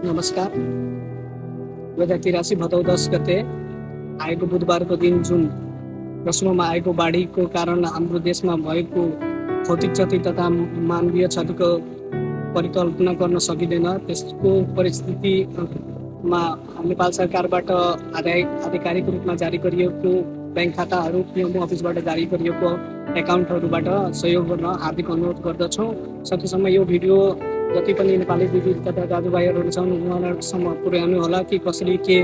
नमस्कार। 2083 भदौ 10 गते आएको बुधबारको दिन जुन प्रश्नमा आएको बाढीको कारण हाम्रो देशमा भएको भौतिक क्षति तथा मानवीय क्षतिको परिकल्पना गर्न सकिँदैन। त्यसको परिस्थितिमा नेपाल सरकारबाट आधिकारिक रूपमा जारी गरिएको ब्याङ्क खाताहरू, पिएमओ अफिसबाट जारी गरिएको एकाउन्टहरूबाट सहयोग गर्न हार्दिक अनुरोध गर्दछौँ। सकेसम्म यो भिडियो जति पनि नेपाली दिदी तथा दाजुभाइहरू छन् उहाँहरूसम्म पुर्याउनु होला कि कसरी के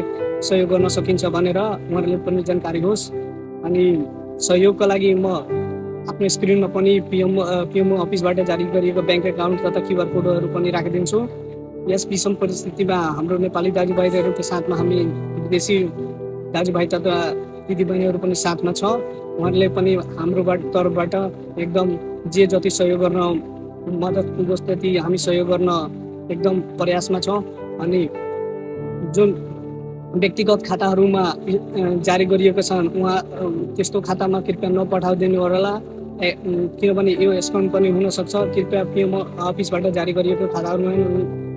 सहयोग गर्न सकिन्छ भनेर उहाँहरूले पनि जानकारी होस्। अनि सहयोगका लागि म आफ्नो स्क्रिनमा पनि पिएमओ अफिसबाट जारी गरिएको ब्याङ्क एकाउन्ट तथा क्युआर कोडहरू पनि राखिदिन्छु। यस विषम परिस्थितिमा हाम्रो नेपाली दाजुभाइहरूको साथमा हामी विदेशी दाजुभाइ तथा दिदीबहिनीहरू पनि साथमा छ। उहाँहरूले पनि हाम्रोबाट तर्फबाट एकदम जे जति सहयोग गर्न मद्दत पुगोस् त्यति हामी सहयोग गर्न एकदम प्रयासमा छौँ। अनि जुन व्यक्तिगत खाताहरूमा जारी गरिएको छन् उहाँ त्यस्तो खातामा कृपया नपठाइदिनु होला, किनभने यो स्क्याम पनि हुनसक्छ। कृपया पिएमओ अफिसबाट जारी गरिएको खाताहरूमा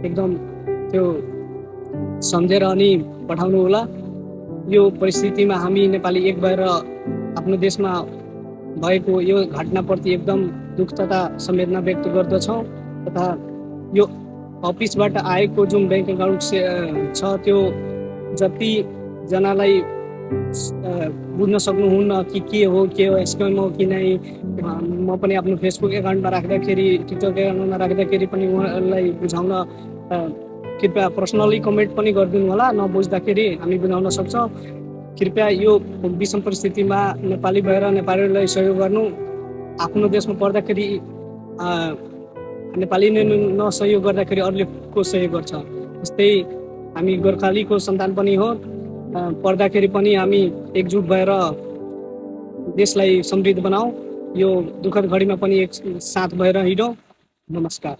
एकदम त्यो सम्झेर अनि पठाउनु होला। यो परिस्थितिमा हामी नेपाली एक भएर आफ्नो देशमा भएको यो घटनाप्रति एकदम दुःख तथा संवेदना व्यक्त गर्दछौँ। तथा यो अफिसबाट आएको जुन ब्याङ्क एकाउन्ट छ त्यो जतिजनालाई बुझ्न सक्नुहुन्न कि के हो स्क्याम हो कि नै, म पनि आफ्नो फेसबुक एकाउन्टमा राख्दाखेरि, टिकटक एकाउन्टमा राख्दाखेरि पनि उहाँहरूलाई बुझाउन कृपया पर्सनली कमेन्ट पनि गरिदिनु होला। नबुझ्दाखेरि हामी बुझाउन सक्छौँ। कृपया यो विषम परिस्थितिमा नेपाली भएर नेपालीहरूलाई सहयोग गर्नु। आफ्नो देशमा पर्दाखेरि नेपाली नै नसहयोग गर्दाखेरि अरूले को सहयोग गर्छ। जस्तै हामी गोर्खालीको सन्तान पनि हो, पर्दाखेरि पनि हामी एकजुट भएर देशलाई समृद्ध बनाऊ। यो दुःखद घडीमा पनि एक साथ भएर हिँडौँ। नमस्कार।